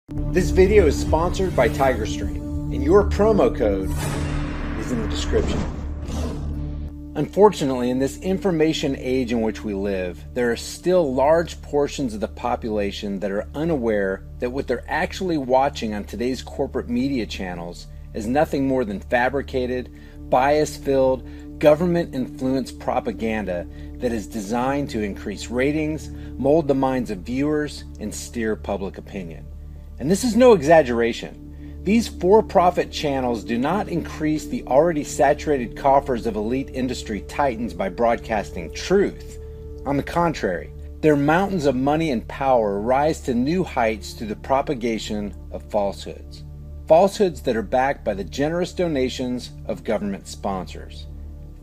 This video is sponsored by TigerStream, and your promo code is in the description. Unfortunately, in this information age in which we live, there are still large portions of the population that are unaware that what they're actually watching on today's corporate media channels is nothing more than fabricated, bias-filled, government-influenced propaganda that is designed to increase ratings, mold the minds of viewers, and steer public opinion. And this is no exaggeration. These for-profit channels do not increase the already saturated coffers of elite industry titans by broadcasting truth. On the contrary, their mountains of money and power rise to new heights through the propagation of falsehoods. Falsehoods that are backed by the generous donations of government sponsors,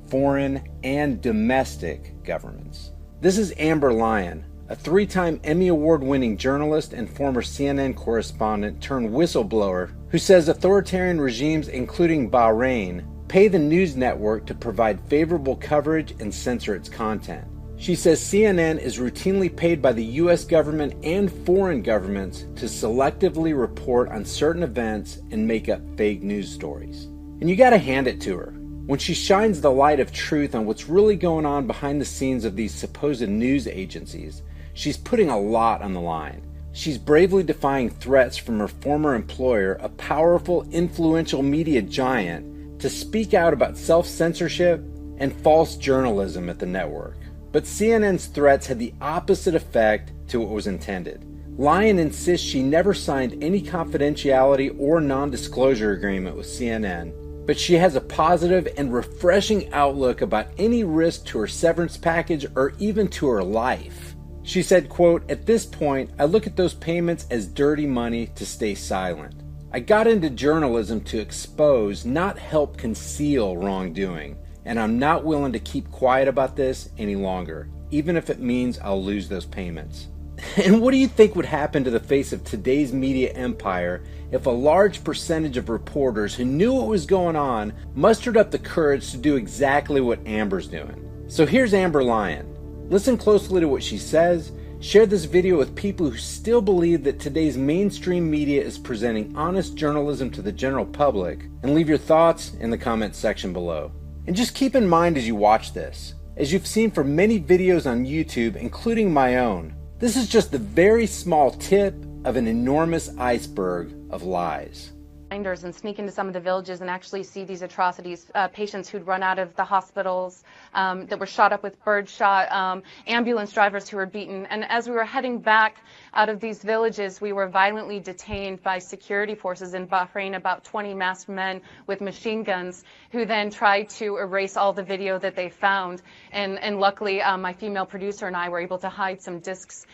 foreign and domestic governments. This is Amber Lyon, a 3-time Emmy Award-winning journalist and former CNN correspondent turned whistleblower who says authoritarian regimes, including Bahrain, pay the news network to provide favorable coverage and censor its content. She says CNN is routinely paid by the US government and foreign governments to selectively report on certain events and make up fake news stories. And you gotta hand it to her. When she shines the light of truth on what's really going on behind the scenes of these supposed news agencies, she's putting a lot on the line. She's bravely defying threats from her former employer, a powerful, influential media giant, to speak out about self-censorship and false journalism at the network. But CNN's threats had the opposite effect to what was intended. Lyon insists she never signed any confidentiality or non-disclosure agreement with CNN, but she has a positive and refreshing outlook about any risk to her severance package or even to her life. She said, quote, "At this point, I look at those payments as dirty money to stay silent. I got into journalism to expose, not help conceal wrongdoing, and I'm not willing to keep quiet about this any longer, even if it means I'll lose those payments." And what do you think would happen to the face of today's media empire if a large percentage of reporters who knew what was going on mustered up the courage to do exactly what Amber's doing? So here's Amber Lyon. Listen closely to what she says, share this video with people who still believe that today's mainstream media is presenting honest journalism to the general public, and leave your thoughts in the comments section below. And just keep in mind as you watch this, as you've seen from many videos on YouTube, including my own, this is just the very small tip of an enormous iceberg of lies. And sneak into some of the villages and actually see these atrocities, patients who'd run out of the hospitals, that were shot up with birdshot, ambulance drivers who were beaten. And as we were heading back out of these villages, we were violently detained by security forces in Bahrain, about 20 masked men with machine guns, who then tried to erase all the video that they found. And luckily, my female producer and I were able to hide some discs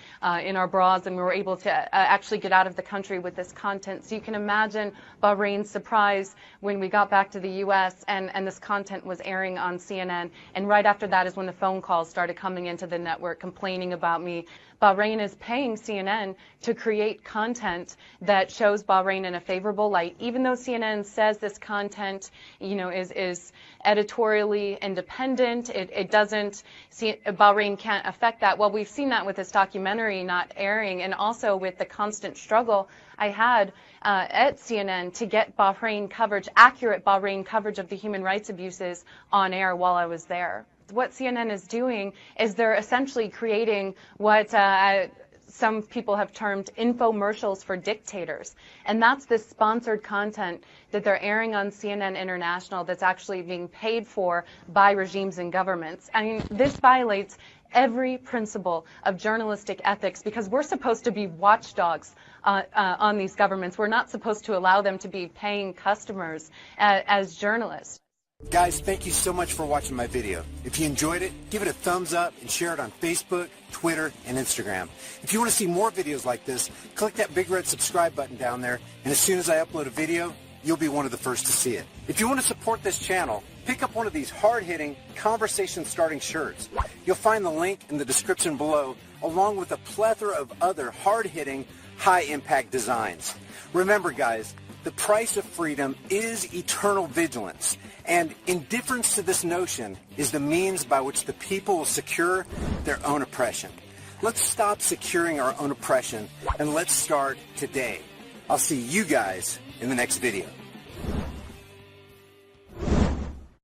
in our bras, and we were able to actually get out of the country with this content. So you can imagine Bahrain's surprise when we got back to the U.S. and this content was airing on CNN. And right after that is when the phone calls started coming into the network complaining about me. Bahrain is paying CNN to create content that shows Bahrain in a favorable light, even though CNN says this content, is editorially independent. It doesn't. Bahrain can't affect that. Well, we've seen that with this documentary not airing, and also with the constant struggle I had at CNN to get Bahrain coverage, accurate Bahrain coverage of the human rights abuses on air while I was there. What CNN is doing is they're essentially creating what some people have termed infomercials for dictators. And that's this sponsored content that they're airing on CNN International that's actually being paid for by regimes and governments. I mean, this violates every principle of journalistic ethics because we're supposed to be watchdogs on these governments. We're not supposed to allow them to be paying customers as journalists. Guys, thank you so much for watching my video. If you enjoyed it, give it a thumbs up and share it on Facebook, Twitter, and Instagram. If you want to see more videos like this, click that big red subscribe button down there, and as soon as I upload a video, you'll be one of the first to see it. If you want to support this channel, pick up one of these hard-hitting, conversation-starting shirts. You'll find the link in the description below, along with a plethora of other hard-hitting, high-impact designs. Remember, guys, the price of freedom is eternal vigilance, and indifference to this notion is the means by which the people will secure their own oppression. Let's stop securing our own oppression, and let's start today. I'll see you guys in the next video.